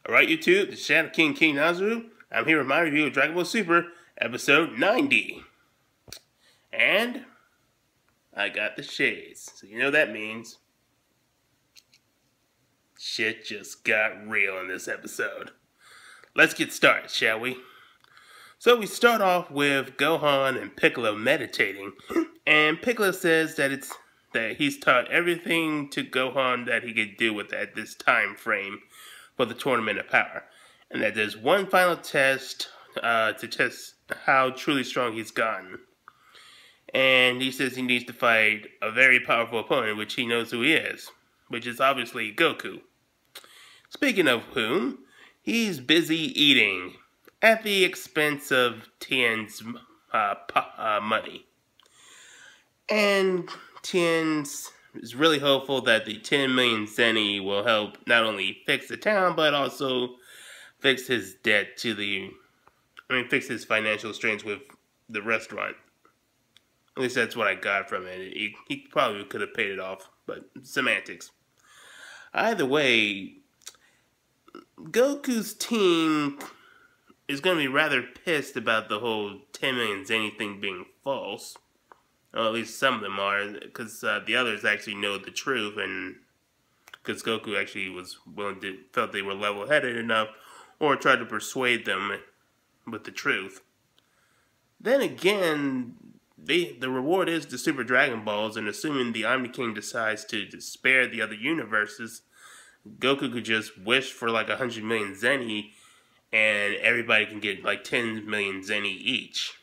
Alright YouTube, the Shadow King Nazaru. I'm here with my review of Dragon Ball Super, episode 90. And I got the shades, so you know what that means. Shit just got real in this episode. Let's get started, shall we? So we start off with Gohan and Piccolo meditating, and Piccolo says that he's taught everything to Gohan that he could do with at this time frame for the Tournament of Power, and that there's one final test to test how truly strong he's gotten. And he says he needs to fight a very powerful opponent, which he knows who he is, which is obviously Goku. Speaking of whom, he's busy eating at the expense of Tien's money. And Tien is really hopeful that the 10 million Zenny will help not only fix the town, but also fix his debt to fix his financial strains with the restaurant. At least that's what I got from it. He probably could have paid it off, but semantics. Either way, Goku's team is going to be rather pissed about the whole 10 million Zenny thing being false. Well, at least some of them are, because the others actually know the truth, and because Goku actually felt they were level-headed enough, or tried to persuade them with the truth. Then again, the reward is the Super Dragon Balls, and assuming the Omni King decides to spare the other universes, Goku could just wish for like 100 million Zenny, and everybody can get like 10 million Zenny each.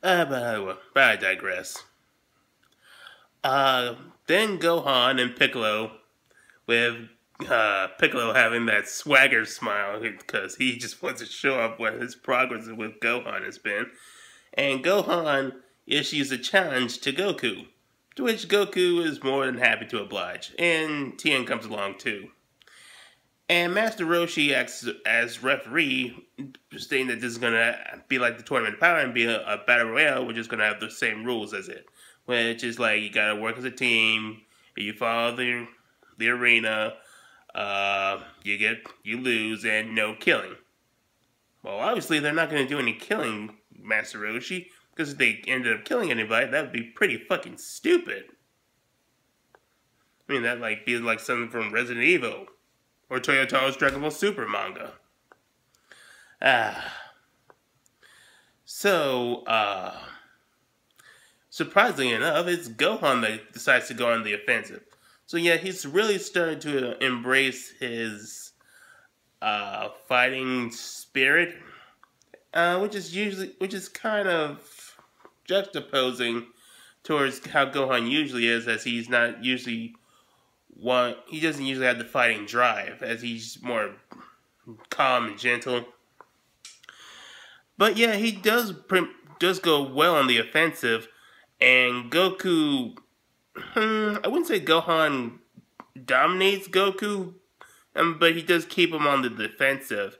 But I digress. Then Gohan and Piccolo, with Piccolo having that swagger smile because he just wants to show off what his progress with Gohan has been. And Gohan issues a challenge to Goku, to which Goku is more than happy to oblige. And Tien comes along too. And Master Roshi acts as referee, stating that this is going to be like the Tournament of Power and be a Battle Royale, which is going to have the same rules as it. Which is like, you got to work as a team, you follow the arena, you lose, and no killing. Well, obviously they're not going to do any killing, Master Roshi, because if they ended up killing anybody, that would be pretty fucking stupid. I mean, that like be like something from Resident Evil. Or Toyotaro's Dragon Ball Super manga. Surprisingly enough, it's Gohan that decides to go on the offensive. So yeah, he's really starting to embrace his fighting spirit, which is kind of juxtaposing towards how Gohan usually is, as he's not usually he doesn't usually have the fighting drive, as he's more calm and gentle. But yeah, he does go well on the offensive, and Goku, I wouldn't say Gohan dominates Goku, but he does keep him on the defensive.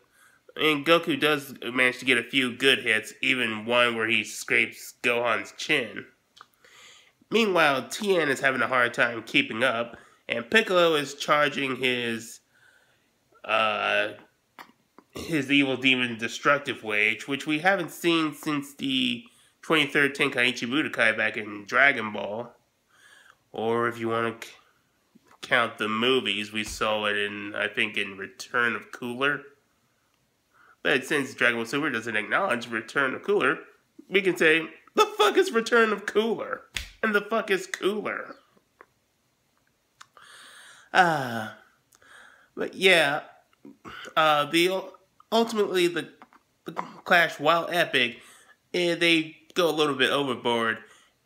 And Goku does manage to get a few good hits, even one where he scrapes Gohan's chin. Meanwhile, Tien is having a hard time keeping up, and Piccolo is charging his evil demon destructive wage, which we haven't seen since the 23rd Tenkaichi Budokai back in Dragon Ball. Or if you want to count the movies, we saw it I think in Return of Cooler. But since Dragon Ball Super doesn't acknowledge Return of Cooler, we can say, the fuck is Return of Cooler? And the fuck is Cooler? But yeah, ultimately the clash, while epic, they go a little bit overboard,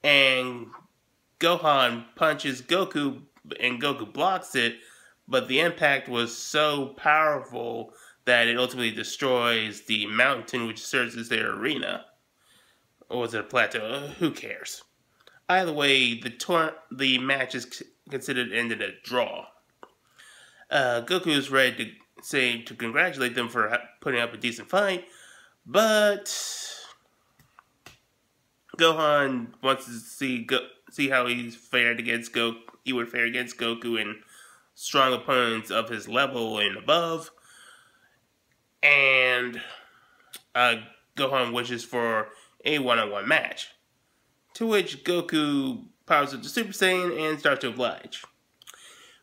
and Gohan punches Goku, and Goku blocks it, but the impact was so powerful that it ultimately destroys the mountain which serves as their arena. Or was it a plateau? Who cares? Either way, the match is considered ended a draw. Goku is ready to congratulate them for putting up a decent fight, but Gohan wants to see how he would fare against Goku, and strong opponents of his level and above. And Gohan wishes for a one-on-one match, to which Goku powers up to Super Saiyan and starts to oblige.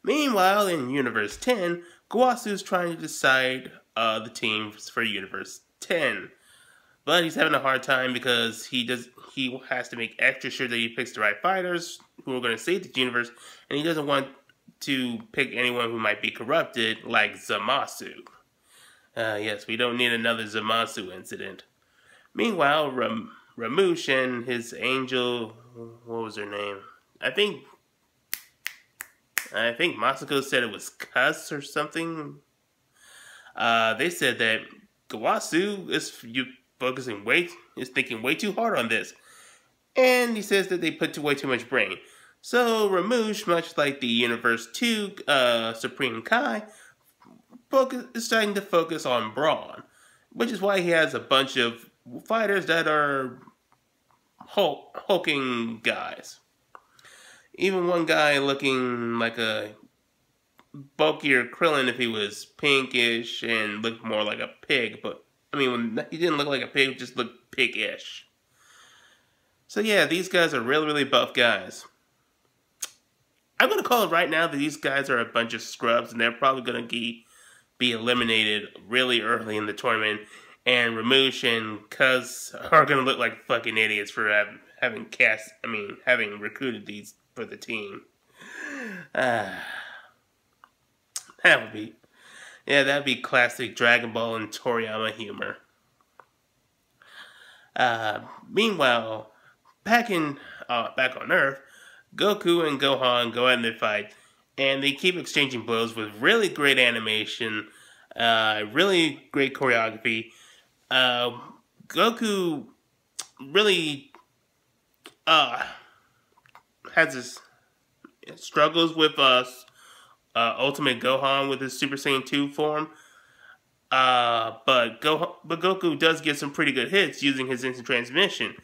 Meanwhile, in Universe 10, Gowasu is trying to decide the teams for Universe 10. But he's having a hard time because he has to make extra sure that he picks the right fighters who are going to save the universe, and he doesn't want to pick anyone who might be corrupted, like Zamasu. Yes, we don't need another Zamasu incident. Meanwhile, Ramush and his angel, what was her name? I think Masako said it was Cuss or something. They said that Gowasu is thinking way too hard on this. And he says that they put way too much brain. So Ramush, much like the Universe 2 Supreme Kai, is starting to focus on brawn, which is why he has a bunch of fighters that are hulking guys. Even one guy looking like a bulkier Krillin if he was pinkish and looked more like a pig, but I mean, when he didn't look like a pig, he just looked pig-ish. So yeah, these guys are really, really buff guys. I'm going to call it right now that these guys are a bunch of scrubs, and they're probably going to be eliminated really early in the tournament, and Ramush and Cuz are going to look like fucking idiots for having recruited these for the team. That'd be classic Dragonball and Toriyama humor. Meanwhile, back on Earth, Goku and Gohan go out in their fight, and they keep exchanging blows with really great animation, really great choreography. Goku really has his struggles with Ultimate Gohan with his Super Saiyan 2 form. But Goku does get some pretty good hits using his instant transmission,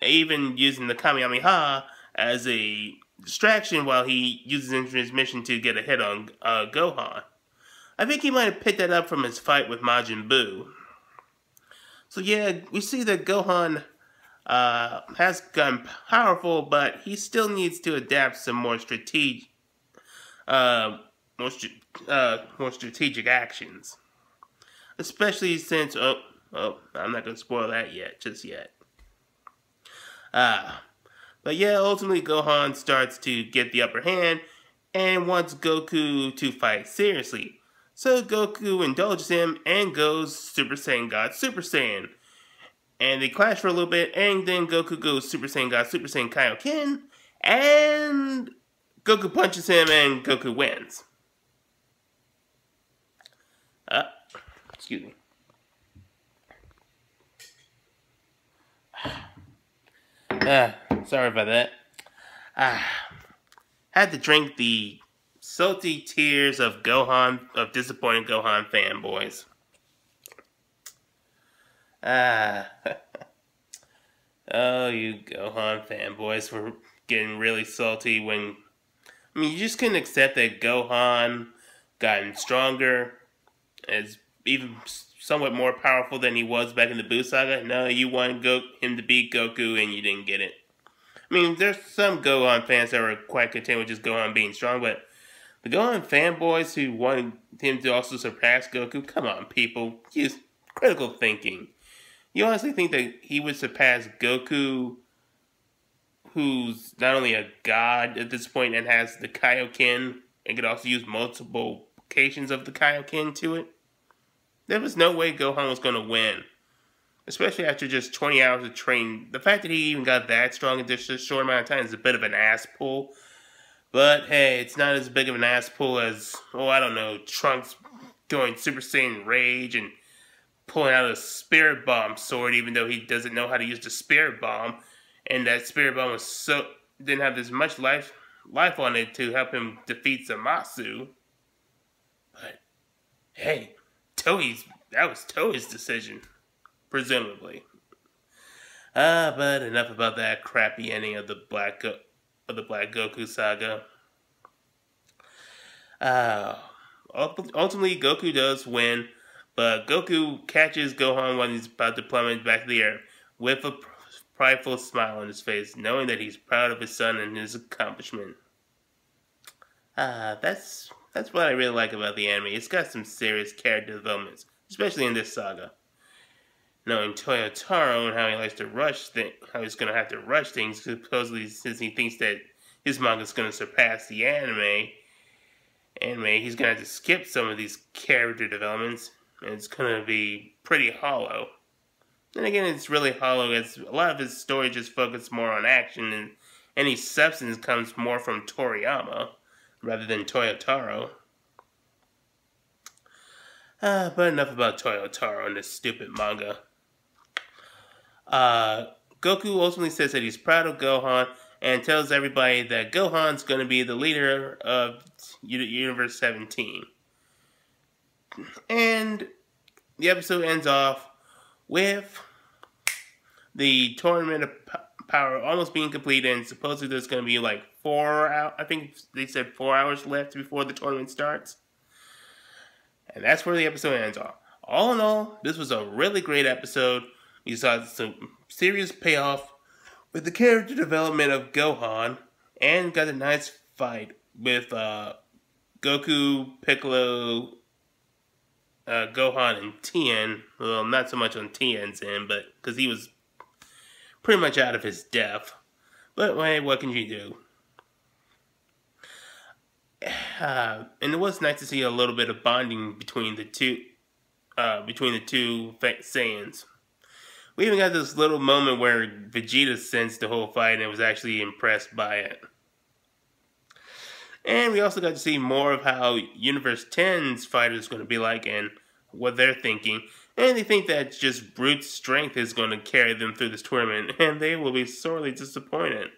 even using the Kamehameha as a distraction while he uses instant transmission to get a hit on Gohan. I think he might have picked that up from his fight with Majin Buu. So yeah, we see that Gohan has gotten powerful, but he still needs to adapt some more strategic actions. Especially since, I'm not going to spoil that just yet. But yeah, ultimately Gohan starts to get the upper hand and wants Goku to fight seriously. So Goku indulges him and goes Super Saiyan God Super Saiyan. And they clash for a little bit, and then Goku goes Super Saiyan God Super Saiyan Kaioken, and Goku punches him and Goku wins. Excuse me. Sorry about that. Had to drink the salty tears of disappointed Gohan fanboys. Oh, you Gohan fanboys were getting really salty when... I mean, you just couldn't accept that Gohan gotten stronger, as even somewhat more powerful than he was back in the Buu Saga. No, you wanted him to beat Goku and you didn't get it. I mean, there's some Gohan fans that were quite content with just Gohan being strong, but the Gohan fanboys who wanted him to also surpass Goku, come on, people. Use critical thinking. You honestly think that he would surpass Goku, who's not only a god at this point and has the Kaioken, and could also use multiple applications of the Kaioken to it? There was no way Gohan was going to win. Especially after just 20 hours of training. The fact that he even got that strong in just a short amount of time is a bit of an ass pull. But hey, it's not as big of an ass pull as, I don't know, Trunks going Super Saiyan Rage and pulling out a Spirit Bomb sword, even though he doesn't know how to use the Spirit Bomb. And that Spirit Bomb didn't have as much life on it to help him defeat Zamasu. But hey, that was Toei's decision. Presumably. But enough about that crappy ending of the Black Goku saga. Uh, Ultimately, Goku does win, but Goku catches Gohan when he's about to plummet back to the air with a prideful smile on his face, knowing that he's proud of his son and his accomplishment. That's what I really like about the anime. It's got some serious character developments, especially in this saga. Knowing Toyotaro and how he likes to how he's gonna have to rush things, supposedly since he thinks that his manga is gonna surpass the anime, he's gonna have to skip some of these character developments, and it's gonna be pretty hollow. Then again, it's really hollow as a lot of his story just focuses more on action, and any substance comes more from Toriyama rather than Toyotaro. But enough about Toyotaro and this stupid manga. Goku ultimately says that he's proud of Gohan and tells everybody that Gohan's going to be the leader of Universe 17. And the episode ends off with the Tournament of Power almost being completed, and supposedly there's going to be like 4 hours, I think they said 4 hours left before the tournament starts. And that's where the episode ends off. All in all, this was a really great episode. We saw some serious payoff with the character development of Gohan, and got a nice fight with Goku, Piccolo, Gohan, and Tien. Well, not so much on Tien's end, but because he was pretty much out of his depth. But hey, what can you do? And it was nice to see a little bit of bonding between the two Saiyans. We even got this little moment where Vegeta sensed the whole fight and was actually impressed by it. And we also got to see more of how Universe 10's fighter is going to be like and what they're thinking. And they think that just brute strength is going to carry them through this tournament, and they will be sorely disappointed.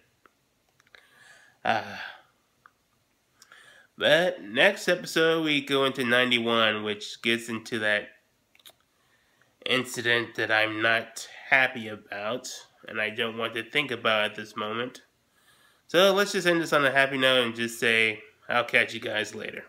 But next episode we go into 91, which gets into that incident that I'm not happy about, and I don't want to think about at this moment. So let's just end this on a happy note and just say, I'll catch you guys later.